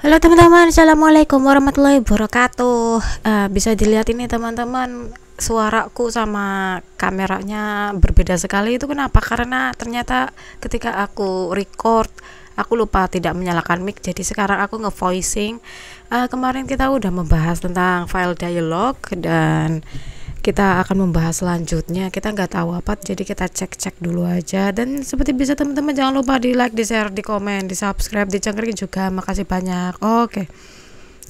Halo teman-teman, assalamualaikum warahmatullahi wabarakatuh. Bisa dilihat ini teman-teman, suaraku sama kameranya berbeda sekali. Itu kenapa? Karena ternyata ketika aku record, aku lupa tidak menyalakan mic. Jadi sekarang aku nge-voicing. Kemarin kita udah membahas tentang file dialog dan kita akan membahas selanjutnya. Kita nggak tahu apa, jadi kita cek-cek dulu aja. Dan seperti biasa teman-teman, jangan lupa di like, di share, di komen, di subscribe, di cengkering juga. Makasih banyak. Oke,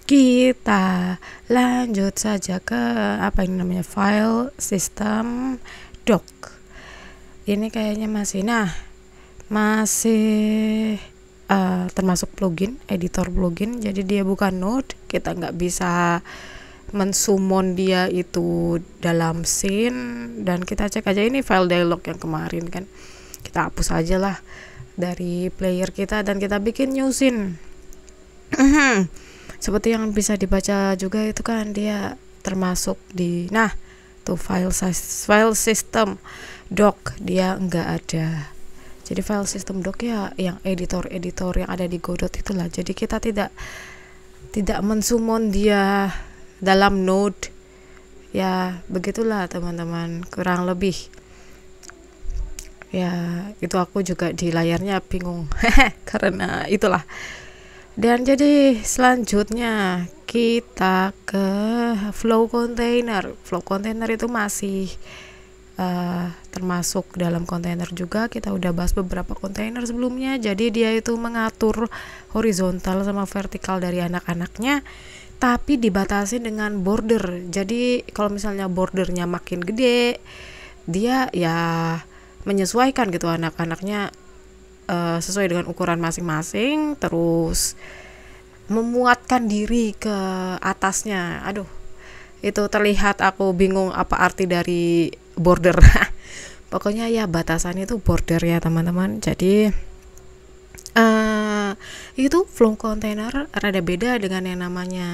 kita lanjut saja ke apa ini namanya, file system doc. Ini kayaknya masih termasuk plugin, editor plugin. Jadi dia bukan node, kita nggak bisa mensummon dia itu dalam scene. Dan kita cek aja ini file dialog yang kemarin kan, kita hapus aja lah dari player kita dan kita bikin new scene. Seperti yang bisa dibaca juga itu kan, dia termasuk di tuh file system doc, dia enggak ada. Jadi file system doc ya yang editor yang ada di Godot itulah. Jadi kita tidak mensummon dia dalam node ya, begitulah teman-teman, kurang lebih ya. Itu aku juga di layarnya bingung karena itulah. Dan jadi selanjutnya kita ke flow container. Flow container itu masih termasuk dalam kontainer juga. Kita udah bahas beberapa kontainer sebelumnya. Jadi dia itu mengatur horizontal sama vertikal dari anak-anaknya, tapi dibatasi dengan border. Jadi kalau misalnya bordernya makin gede, dia ya menyesuaikan gitu anak-anaknya sesuai dengan ukuran masing-masing, terus memuatkan diri ke atasnya. Aduh, itu terlihat aku bingung apa arti dari border. Pokoknya ya batasannya itu border ya teman-teman. Jadi itu flow container rada beda dengan yang namanya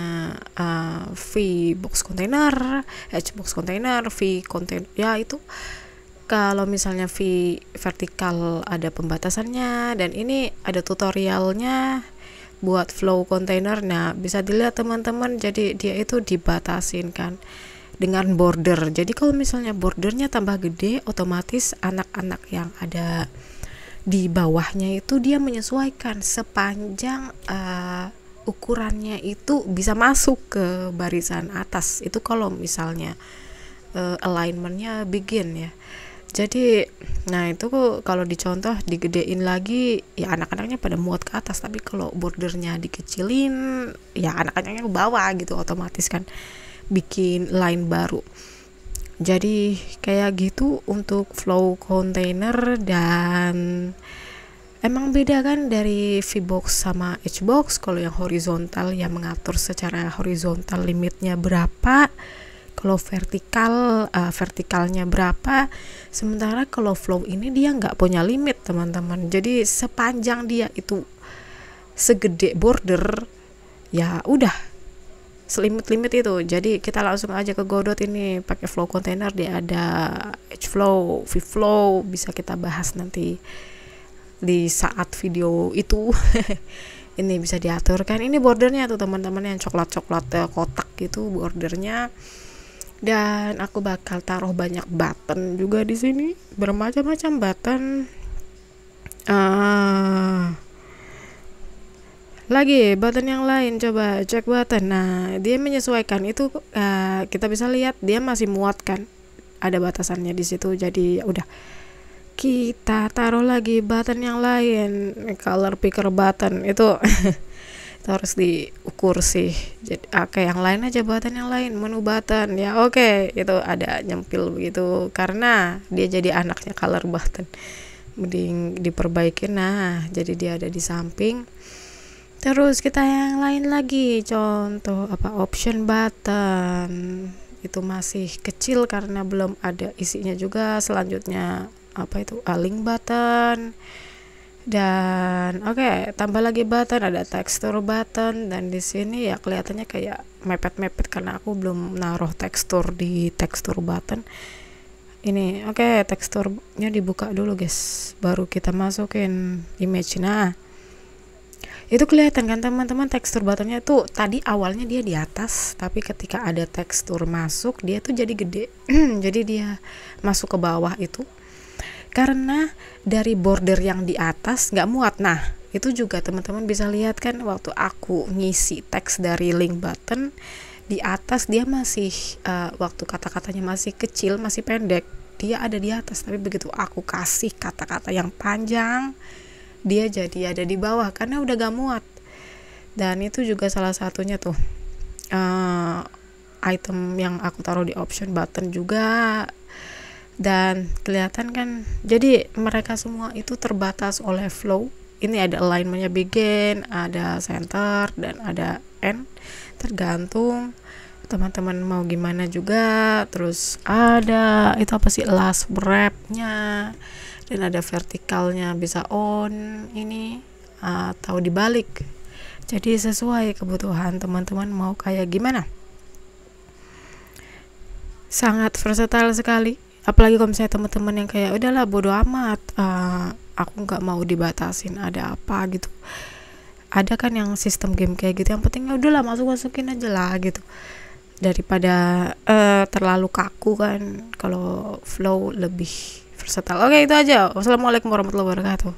VBox container, HBox container, V container. Ya itu kalau misalnya V vertikal ada pembatasannya, dan ini ada tutorialnya buat flow container. Nah, bisa dilihat teman-teman, jadi dia itu dibatasin kan dengan border. Jadi kalau misalnya bordernya tambah gede, otomatis anak-anak yang ada di bawahnya itu dia menyesuaikan sepanjang ukurannya itu bisa masuk ke barisan atas. Itu kalau misalnya alignmentnya begin ya. Jadi itu kalau dicontoh digedein lagi ya anak-anaknya pada muat ke atas, tapi kalau bordernya dikecilin ya anak-anaknya ke bawah gitu, otomatis kan bikin line baru. Jadi kayak gitu untuk flow container. Dan emang beda kan dari VBox sama HBox. Kalau yang horizontal yang mengatur secara horizontal limitnya berapa, kalau vertikalnya berapa. Sementara kalau flow ini dia nggak punya limit teman-teman. Jadi sepanjang dia itu segede border ya udah selimit-limit itu. Jadi kita langsung aja ke Godot ini pakai flow container. Dia ada HFlow, VFlow, bisa kita bahas nanti di saat video itu. Ini bisa diatur kan, ini bordernya tuh teman-teman yang coklat-coklat kotak gitu bordernya. Dan aku bakal taruh banyak button juga di sini, bermacam-macam button. Lagi button yang lain, coba cek button. Nah, dia menyesuaikan itu. Kita bisa lihat dia masih muat kan, ada batasannya di situ. Jadi udah, kita taruh lagi button yang lain, color picker button itu. Itu harus diukur sih. Jadi yang lain aja, button yang lain, menu button ya. Oke, itu ada nyempil begitu karena dia jadi anaknya color button, mending diperbaikin. Jadi dia ada di samping. Terus kita yang lain lagi, contoh option button, itu masih kecil karena belum ada isinya juga. Selanjutnya link button. Dan tambah lagi button, ada tekstur button. Dan di sini ya kelihatannya kayak mepet-mepet karena aku belum naruh tekstur di tekstur button ini. Teksturnya dibuka dulu guys, baru kita masukin image. Itu kelihatan kan teman-teman, tekstur buttonnya tuh tadi awalnya dia di atas, tapi ketika ada tekstur masuk dia tuh jadi gede. Jadi dia masuk ke bawah itu karena dari border yang di atas nggak muat. Nah itu juga teman-teman bisa lihat kan, waktu aku ngisi teks dari link button di atas dia masih waktu kata-katanya masih kecil, masih pendek, dia ada di atas, tapi begitu aku kasih kata-kata yang panjang dia jadi ada di bawah karena udah gak muat. Dan itu juga salah satunya tuh item yang aku taruh di option button juga. Dan kelihatan kan, jadi mereka semua itu terbatas oleh flow. Ini ada alignmentnya begin, ada center, dan ada end, tergantung teman-teman mau gimana juga. Terus ada itu apa sih, last wrap-nya, dan ada vertikalnya, bisa on ini atau dibalik. Jadi sesuai kebutuhan teman-teman mau kayak gimana. Sangat versatile sekali, apalagi kalau misalnya teman-teman yang kayak udahlah bodo amat, aku nggak mau dibatasin ada apa gitu. Ada kan yang sistem game kayak gitu, yang penting udahlah masukin aja lah gitu, daripada terlalu kaku kan. Kalau flow lebih versatile. Oke, itu aja. Wassalamualaikum warahmatullahi wabarakatuh.